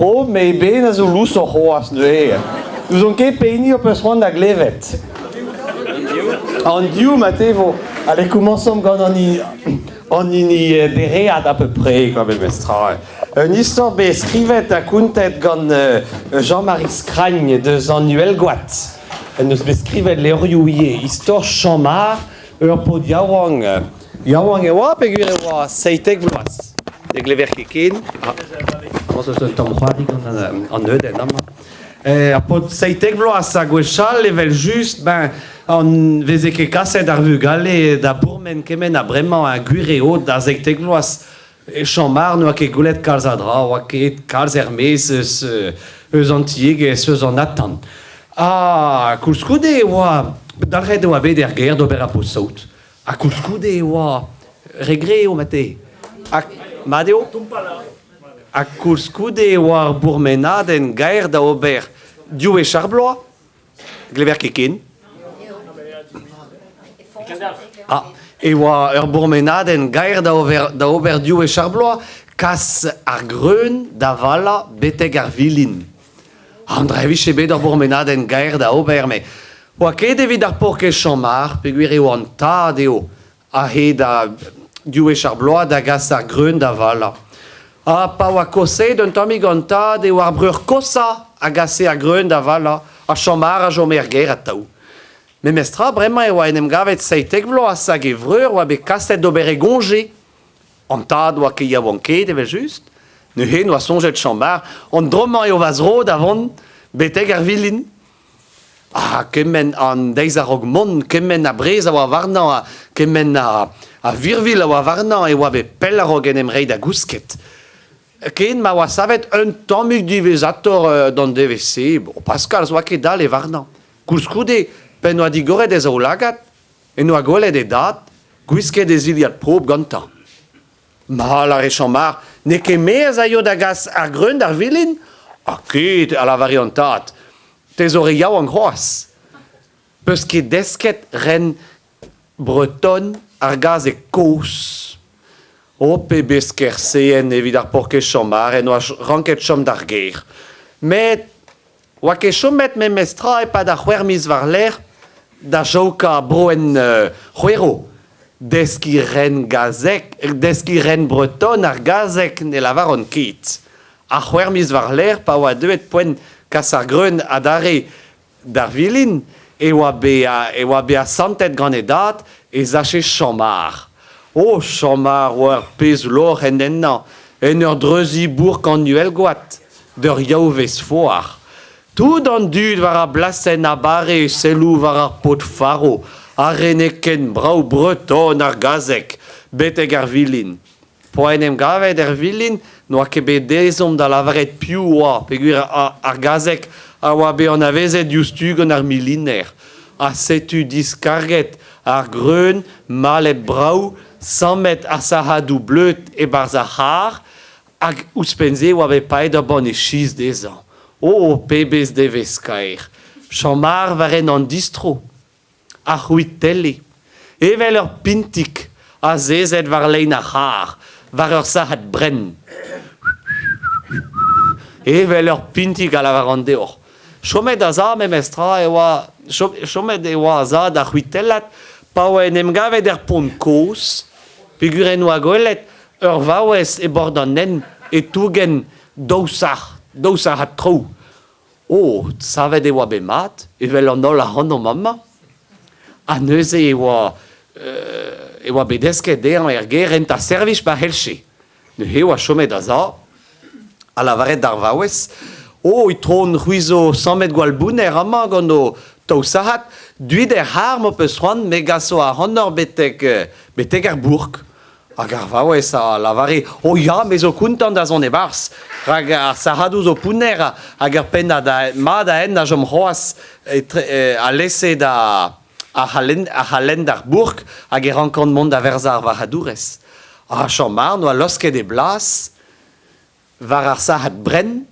Oh, mais ben as o lus o hoas de. Nous on ket peini o peus ronda glevet. En dieu Matevo. Allez, commençons quand on y déréat à peu près comme le mestra. Une histoire bescrivet à kuntet gant Jean-Marie Scragne de Zanuel Guat. Nous bescrivet l'eriouie histoire chamar po diawang. Diawang e wa pegure wa seitek vloas. De glever kekin. Comment ça se tombe en Eden, non? Pour seitek vloas a gwechal level juste ben on veze ke kaset ar vugale da bourmen kemen a vraiment a gureo da seitek vloas e chamar no ke goulet kalzadra wa ke kalz Hermes eus antieg eus an atan. Ah, koulskoude oa dalret oa bet er ger d'ober a posaout. A koulskoude oa regre o mate. A madeo? A koulskoude oa bourmenad en gaer da ober diou e charbloa? Glever kekin? Ah, e oa ur bourmenad en gaer da ober diou e charbloa kas ar greun da vala beteg ar vilin. Andrevich e bet ur bourmenad en gaer da ober, me oa ket evit ar porke chamar, peguir eo an tad eo a he da diou e charbloa da gas ar greun da vala. A pa oa koset un tammig an tad eo ar breur kosa a gase ar greun da vala, a chamar a jomer ger a taou. Me mestra bremañ e oa en em gavet seitek vloaz hag e vreur oa bet kastet d'ober e gonje. An tad oa ket yaouan ket evel just. Ne hen oa sonjet chamar, an droman eo vaz rod avon beteg ar vilin. Ah, kemen an deiz a rog mon, kemen a brez a oa varnan, kemen a virvil a oa varnan e oa bet pel a rog en em reid a gousket. Ken ma oa savet un tammig divezator d'an DVC, Pascal oa ket dal e varnan. Koulskoude, pen oa digoret ez o lagat, en oa golet e dat, gwisket ez iliad prob gantan. Ma la re chamar, ne ket mez a yo da gas ar greun d'ar vilin? A ket a la variantat. Tez ore yaou an c'hoaz. Peus ket desket ren breton ar gaz e kous. O pe besker seen evit ar porke chamar en oa ranket chom d'ar ger. Met oa ket chomet me mestra e pa da c'hwer mis war l'er da jouka broen c'hwero. Deski ren breton ar gazek ne lavar an ket. A c'hwer mis war l'er pa oa deuet poen kas ar greun a dare d'ar vilin e oa be a santet gant e dat e zache chamar. O chamar oa pez lor en ennan en ur dreuzi bourg Zanuel Guat d'ur yaou vez foar. Tout an dud war a blasen a bare selou war ar pot faro a reneken brau breton ar gazek beteg ar vilin. Poen em gavet ar vilin noa ket bet dezom da lavaret piou oa peguir ar gazek a oa be an avezet justu gant ar miliner. A setu diskarget ar greun malet brau 100 met a sahadou bleut e barz a har hag ouspenze oa be paet ur ban e chiz dezan. O pebez devez kaer. Chamar waren an distro. A c'hwit tele. Evel ur pintik a zezet war lein a har. War ur sahat brenn. Evel ur pintik a la war an deor. Chomet a za me mestra e oa... Chomet e oa za da c'hwit telat pa oa en em gavet er pont kous peguren oa goelet ur vaouez e bord an nen e tougen daousar hat trou. O, savet e oa be mat, evel an ol a ran o mamma. A neuze e oa bedesket dean er ger ent a servich pa helche. Ne he oa chomet a za, a lavaret d'ar vaouez. O, itron c'hwizo 100 met gwal bouner ama gant o taousahat, duit er har mo peus c'hoant me gaso a ranor beteg ar bourg. Hag ar vaouez a lavare, o ya, me zo kountant da zon e bars. Hag ar sahadou zo pouner hag ar pen ma da en a jom c'hoaz a lese da a halen d'ar bourg hag e rankant mont da verza ar varadourez. A chamar noa losket e blas war ar sahat brenn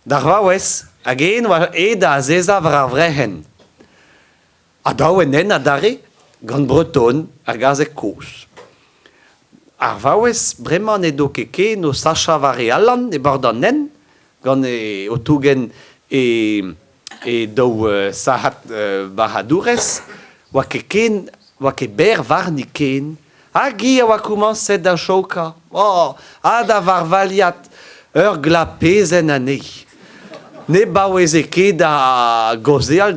d'ar vaouez hag oa da zeza war ar vrehen. A daouen en a dare gant breton ar gazek kous. Ar vaouez bremañ edo keke no sacha vare allan e bord an nen gant o tougen e daou sahat bahadourez, oa ket ber varni ken, gi a oa koumanset da choka, da varvaliat, ur glapezen anei. Ne baouez ket da gozeal,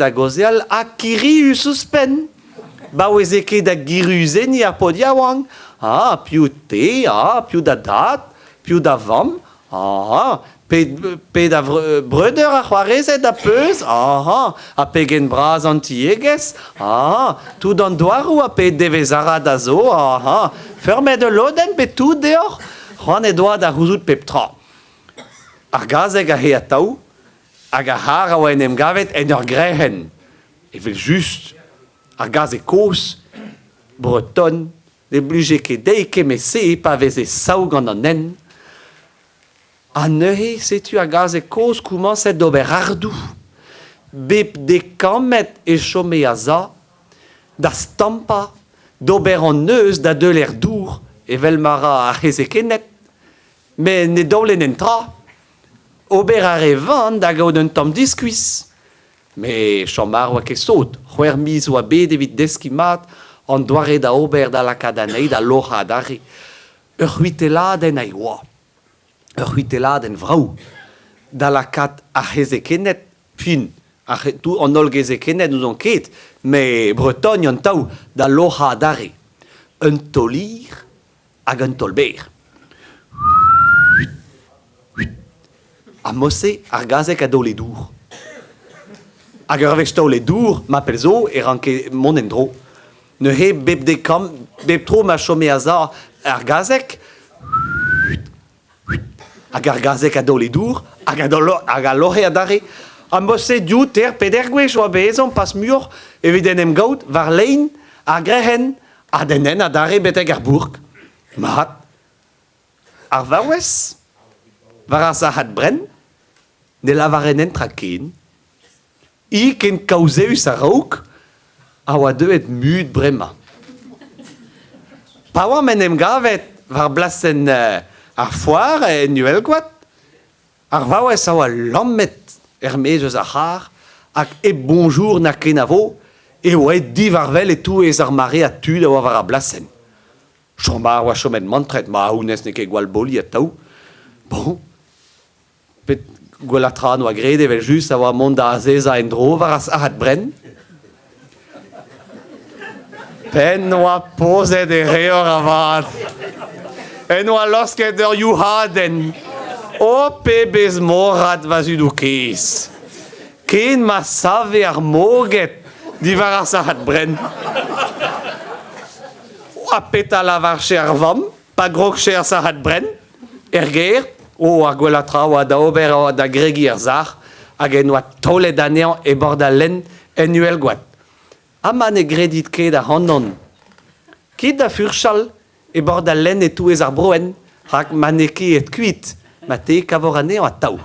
a kiri suspen. Baouez ket da giruzen ni a podiawang, piou te, piou da dat, piou da vam, pe da breuder a c'hoarezet da peus, a pegen braz antiegez, tout an doarou a pe devezara da zo, fermet de loden pe tout deoc'h, c'hoant e doa da rouzout pep tra. Ar gazeg a he a taou, hag a har a oa en em gavet en ur grehen. Evel just, ar gazeg koz, breton, ne bluje ket deike me se pa veze saou gant an en. A neuhe, setu ar gazeg koz koumanset d'ober ardou. Bep de kamet e chome a za, da stampa, d'ober an neus da deuler dour, evel mara a reze kenet. Men ne daulen en tra. Ober a revan da gaout un tamm diskuis. Me chomar oa ket sot, c'hwer miz oa bet evit deskimat, an doare da ober da lakadanei da locha adare. Ur huiteladen a oa. Ur huiteladen vrau. Da lakat a reze kenet, fin, an ol geze kenet nous an ket, me Bretagne an tau da locha adare. Un tolir hag un tolber. A mosse ar gazeg a daolet dour. Hag ur vech daolet dour, m'apel zo e ranke mon endro. Ne he bep de kam, bep tro ma chome a za ar gazeg, hag ar gazeg a daolet dour, hag a loche a dare. A mosse diou ter peder gwech oa bezon pas mur, evit en em gaout, var lein, ar grehen, a denen a dare beteg ar bourg. Mat, ar vaouez, var a zahat brenn, ne lavarenen tra ken, ken kauzeus a raouk, a oa deuet mud bremañ. Pa oa men em gavet var blasen ar foar en uelgoat, ar vaouez a oa lammet mez eus a c'har, hag e bonjour na ken avo, e oa di varvel e tou ez ar mare a tud a oa var a blasen. Chomar oa chomet mantret, ma aounez ne ket gwal boli a taou. Bon, pet gwellatra no a gred evel just a oa mont da azeza en dro var a sahat brenn. Pen oa pozet e reor a vat. En oa losket ur youhaden. O pe bez morat vazud o kez. Ken ma save ar moget di var a sahat brenn. Oa pet a lavar che ar vam, pa grog che ar sahat brenn, ger, ar gwellatra oa da ober oa da gregi ar zar, hag en oa tolet anean e bord a len en uelgoat. Ha man e gredit ket a handon. Ket da furchal e bord a len e touez ar broen, hag man e ket kuit, ma te kavor anean a taou.